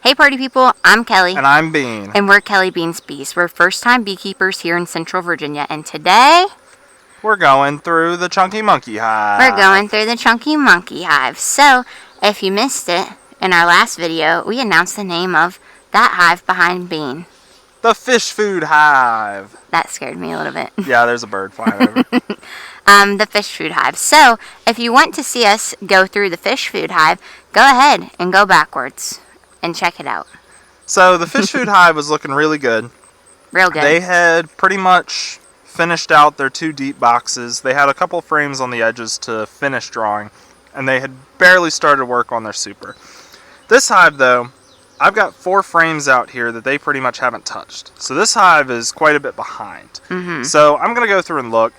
Hey party people, I'm Kelly. And I'm Bean. And we're Kelly Bean's Bees. We're first-time beekeepers here in Central Virginia, and today we're going through the Chunky Monkey Hive. We're going through the Chunky Monkey Hive. So, if you missed it, in our last video, we announced the name of that hive behind Bean. The Fish Food Hive. That scared me a little bit. Yeah, there's a bird flying over. The Fish Food Hive. So, if you want to see us go through the Fish Food Hive, go ahead and go backwards and check it out. So, the Fish Food Hive was looking really good. Real good. They had pretty much finished out their 2 deep boxes. They had a couple frames on the edges to finish drawing, and they had barely started work on their super. This hive, though, I've got 4 frames out here that they pretty much haven't touched. So this hive is quite a bit behind. So I'm going to go through and look.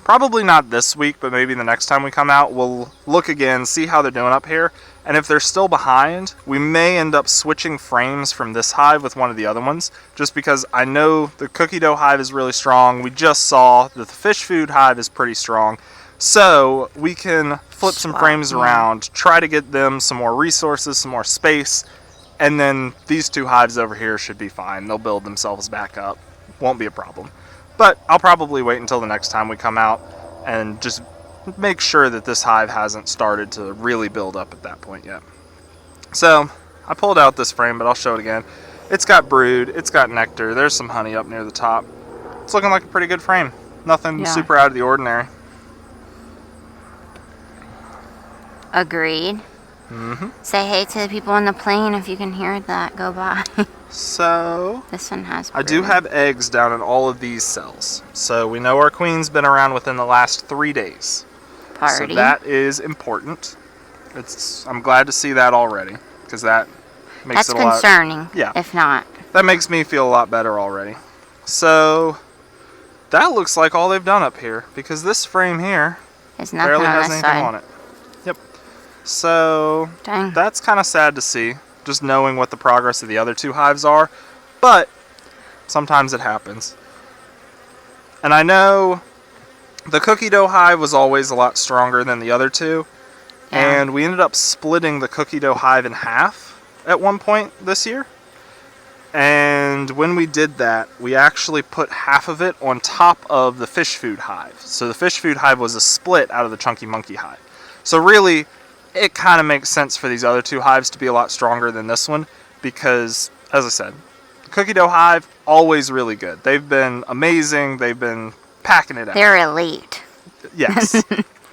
Probably not this week, but maybe the next time we come out, we'll look again, see how they're doing up here. And if they're still behind, we may end up switching frames from this hive with one of the other ones, just because I know the cookie dough hive is really strong. We just saw that the fish food hive is pretty strong. So we can flip some frames around, try to get them some more resources, some more space, and then these 2 hives over here should be fine. They'll build themselves back up. Won't be a problem. But I'll probably wait until the next time we come out and just make sure that this hive hasn't started to really build up at that point yet. So I pulled out this frame, but I'll show it again. It's got brood, it's got nectar, there's some honey up near the top. It's looking like a pretty good frame. Nothing super out of the ordinary. Agreed. Say hey to the people on the plane if you can hear that go by. So, this one has brood. I do have eggs down in all of these cells. So we know our queen's been around within the last 3 days. Party. So that is important. I'm glad to see that already, because that makes it a lot... That's concerning, yeah, if not. That makes me feel a lot better already. So, that looks like all they've done up here, because this frame here barely has anything on it. Yep. So, that's kind of sad to see, just knowing what the progress of the other 2 hives are, but sometimes it happens. And I know the cookie dough hive was always a lot stronger than the other 2, and we ended up splitting the cookie dough hive in half at one point this year. And when we did that, we actually put half of it on top of the fish food hive. So the fish food hive was a split out of the Chunky Monkey hive. So really, it kind of makes sense for these other 2 hives to be a lot stronger than this one, because, as I said, the cookie dough hive, always really good. They've been amazing. They've been packing it out. They're elite. Yes.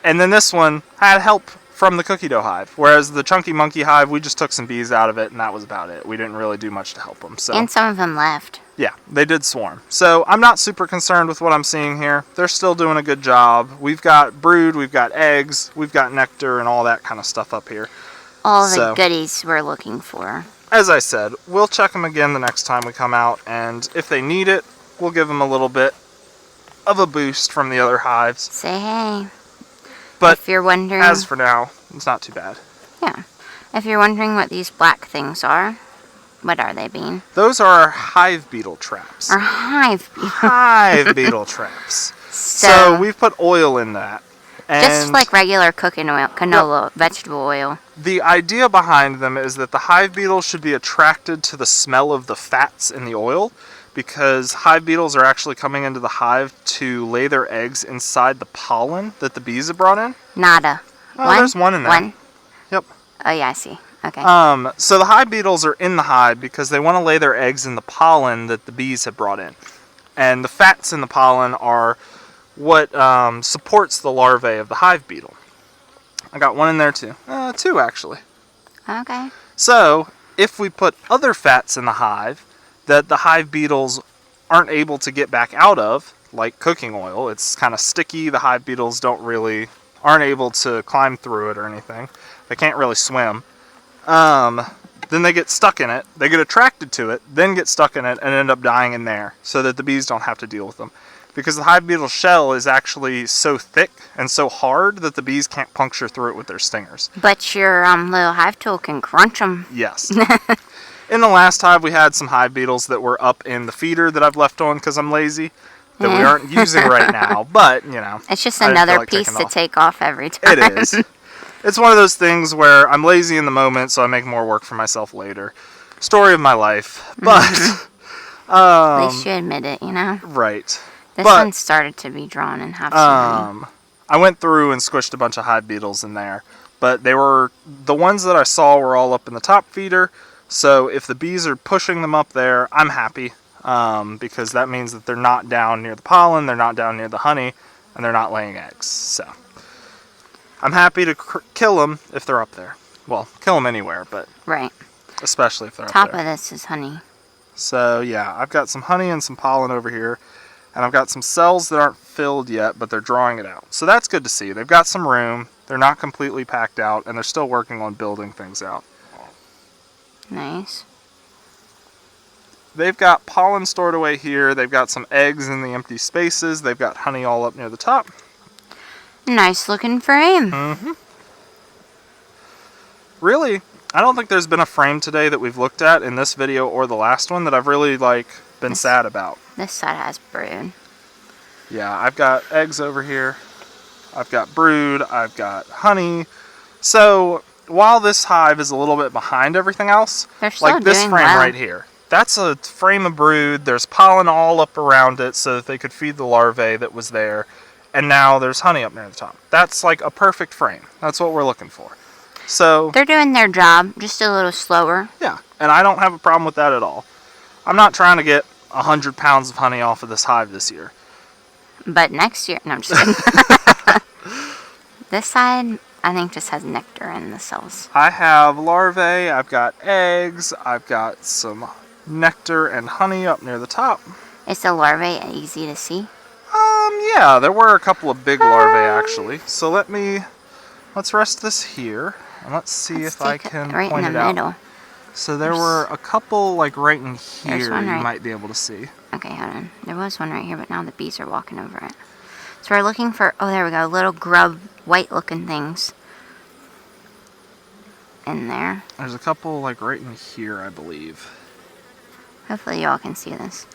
And then this one had help from the cookie dough hive, whereas the Chunky Monkey hive, we just took some bees out of it, and that was about it. We didn't really do much to help them. So. And some of them left. Yeah, they did swarm. So I'm not super concerned with what I'm seeing here. They're still doing a good job. We've got brood, we've got eggs, we've got nectar, and all that kind of stuff up here. All the goodies we're looking for. As I said, we'll check them again the next time we come out, and if they need it, we'll give them a little bit of a boost from the other hives. Say hey. But if you're wondering, as for now, it's not too bad. Yeah. If you're wondering what these black things are, what are they, Bean? Those are our hive beetle traps. Our hive beetle. Hive beetle traps. So we've put oil in that. And just like regular cooking oil, canola, vegetable oil. The idea behind them is that the hive beetles should be attracted to the smell of the fats in the oil, because hive beetles are actually coming into the hive to lay their eggs inside the pollen that the bees have brought in. Nada. Oh, there's one in there. One? Yep. Oh, yeah, I see. Okay. So the hive beetles are in the hive because they want to lay their eggs in the pollen that the bees have brought in. And the fats in the pollen are what supports the larvae of the hive beetle. I got one in there too. 2 actually. Okay. So if we put other fats in the hive that the hive beetles aren't able to get back out of, like cooking oil, it's kind of sticky, the hive beetles aren't able to climb through it or anything. They can't really swim. Then they get stuck in it, they get attracted to it, then get stuck in it, and end up dying in there, so that the bees don't have to deal with them. Because the hive beetle shell is actually so thick and so hard that the bees can't puncture through it with their stingers. But your little hive tool can crunch them. Yes. In the last hive, we had some hive beetles that were up in the feeder that I've left on because I'm lazy, that we aren't using right now, but, you know. It's just another piece to take off every time. It is. It's one of those things where I'm lazy in the moment, so I make more work for myself later. Story of my life. But, At least you admit it, you know? right. This But, one started to be drawn and have some honey. I went through and squished a bunch of hive beetles in there. But the ones that I saw were all up in the top feeder. So if the bees are pushing them up there, I'm happy. Because that means that they're not down near the pollen, they're not down near the honey, and they're not laying eggs. So I'm happy to kill them if they're up there. Well, kill them anywhere, but right. Especially if they're Top up there. of this is honey. So yeah, I've got some honey and some pollen over here. And I've got some cells that aren't filled yet, but they're drawing it out. So that's good to see. They've got some room. They're not completely packed out, and they're still working on building things out. Nice. They've got pollen stored away here. They've got some eggs in the empty spaces. They've got honey all up near the top. Nice looking frame. Mm-hmm. Really, I don't think there's been a frame today that we've looked at in this video or the last one that I've really been sad about. This side has brood. Yeah, I've got eggs over here. I've got brood. I've got honey. So while this hive is a little bit behind everything else, They're still like this doing frame well. right here, that's a frame of brood. There's pollen all up around it so that they could feed the larvae that was there. And now there's honey up near the top. That's like a perfect frame. That's what we're looking for. So They're doing their job, just a little slower. yeah, and I don't have a problem with that at all. I'm not trying to get 100 pounds of honey off of this hive this year. But next year, no, I'm just kidding. This side, I think, just has nectar in the cells. I have larvae, I've got eggs, I've got some nectar and honey up near the top. Is the larvae easy to see? Yeah, there were a couple of big larvae actually. So let's rest this here, and let's see if I can right point in it the out. middle. So there were a couple right in here There's one you right- might be able to see. Okay, hold on. There was one right here, but now the bees are walking over it. So we're looking for, oh, there we go, little grub, white-looking things in there. There's a couple right in here, I believe. Hopefully y'all can see this.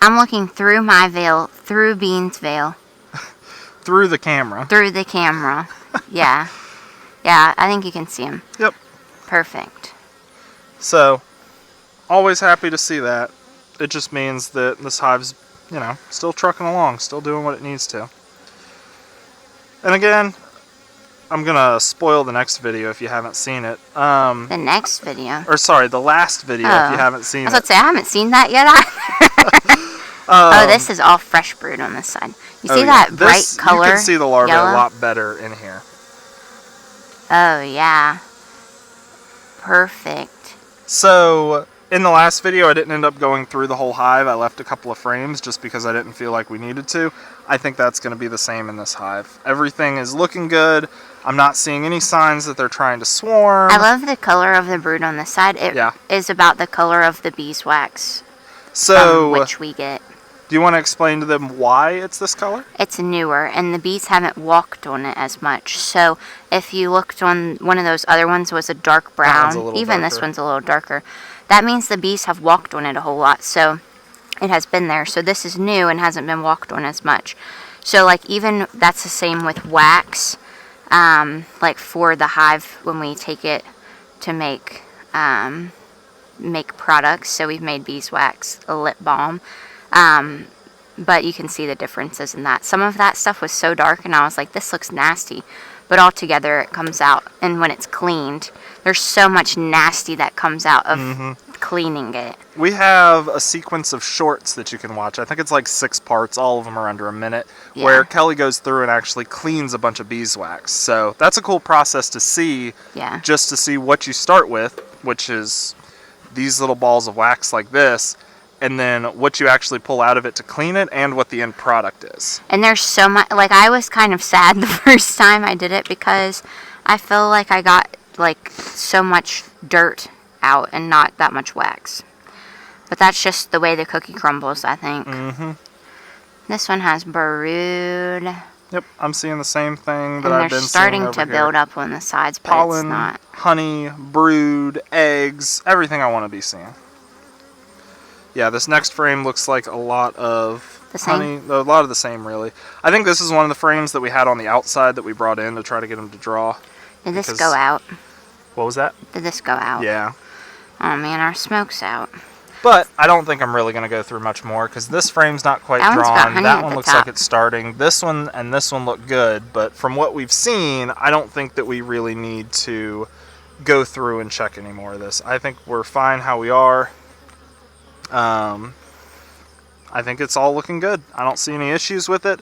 I'm looking through my veil, through Bean's veil, Through the camera. through the camera. Yeah. Yeah, I think you can see them. Yep. Perfect. So, always happy to see that. It just means that this hive's, still trucking along, still doing what it needs to. And again, I'm gonna spoil the next video if you haven't seen it. The next video. Or sorry, the last video if you haven't seen I was it. about to say, I haven't seen that yet either. Oh, this is all fresh brood on this side. You see that bright color? You can see the larvae yellow? a lot better in here. Oh, yeah. Perfect. So, in the last video, I didn't end up going through the whole hive. I left a couple of frames just because I didn't feel like we needed to. I think that's going to be the same in this hive. Everything is looking good. I'm not seeing any signs that they're trying to swarm. I love the color of the brood on this side. It is about the color of the beeswax from which we get. Do you want to explain to them why it's this color? It's newer, and the bees haven't walked on it as much. So if you looked on one of those other ones, was a dark brown. Even this one's a little darker. That means the bees have walked on it a whole lot. So it has been there. So this is new and hasn't been walked on as much. So even that's the same with wax. For the hive when we take it to make products. So we've made beeswax, a lip balm. But you can see the differences in that. Some of that stuff was so dark and I was like, this looks nasty. But altogether it comes out. And when it's cleaned, there's so much nasty that comes out of cleaning it. We have a sequence of shorts that you can watch. I think it's 6 parts. All of them are under a minute. Yeah. Where Kelly goes through and actually cleans a bunch of beeswax. So that's a cool process to see. Yeah. Just to see what you start with, which is these little balls of wax like this. And then what you actually pull out of it to clean it and what the end product is. And there's so much, I was kind of sad the first time I did it because I feel like I got so much dirt out and not that much wax. But that's just the way the cookie crumbles, I think. Mm-hmm. This one has brood. Yep, I'm seeing the same thing that I've been seeing over here. And they're starting to build up on the sides, but pollen, it's not. Honey, brood, eggs, everything I want to be seeing. Yeah, this next frame looks like a lot of honey. A lot of the same, really. I think this is one of the frames that we had on the outside that we brought in to try to get them to draw. Did this go out? What was that? Did this go out? Yeah. Oh man, our smoke's out. But I don't think I'm really going to go through much more because this frame's not quite drawn. That one looks like it's starting. This one and this one look good, but from what we've seen, I don't think that we really need to go through and check any more of this. I think we're fine how we are. I think it's all looking good. I don't see any issues with it.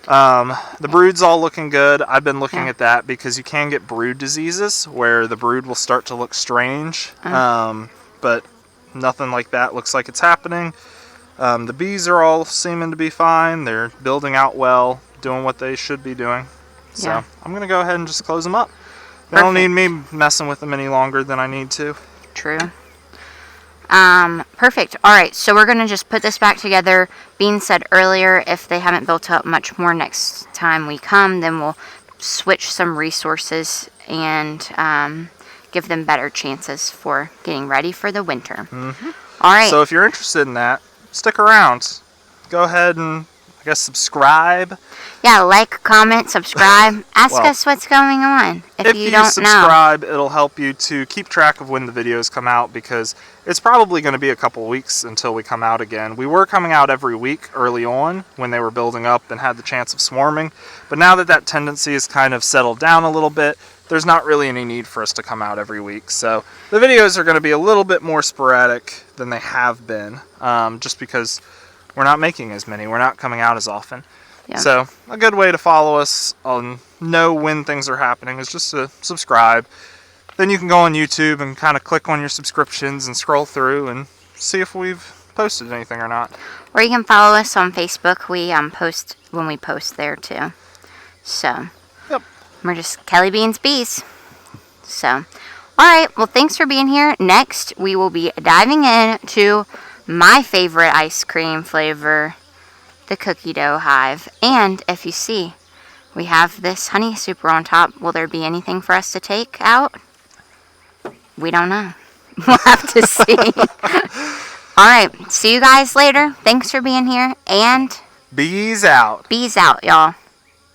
The brood's all looking good. I've been looking at that because you can get brood diseases where the brood will start to look strange. But nothing like that looks like it's happening. The bees are all seeming to be fine. They're building out well, doing what they should be doing. So I'm going to go ahead and just close them up. They don't need me messing with them any longer than I need to. True. Perfect. All right, so we're going to just put this back together. Bean said earlier, if they haven't built up much more next time we come, then we'll switch some resources and give them better chances for getting ready for the winter. All right. So if you're interested in that, stick around. Go ahead and, I guess, subscribe. Yeah, like, comment, subscribe. Ask us what's going on if you don't subscribe, it'll help you to keep track of when the videos come out because it's probably going to be a couple weeks until we come out again. We were coming out every week early on when they were building up and had the chance of swarming, but now that that tendency has kind of settled down a little bit, there's not really any need for us to come out every week. So the videos are going to be a little bit more sporadic than they have been, just because we're not making as many. We're not coming out as often. Yeah. So a good way to follow us and know when things are happening is just to subscribe. Then you can go on YouTube and kind of click on your subscriptions and scroll through and see if we've posted anything or not. Or you can follow us on Facebook. We post when we post there too. So we're just Kelly Beans Bees. So, all right. Well, thanks for being here. Next, we will be diving into my favorite ice cream flavor, the cookie dough hive. And if you see, we have this honey super on top. Will there be anything for us to take out? We don't know. We'll have to see. All right. See you guys later. Thanks for being here. And bees out. Bees out, y'all.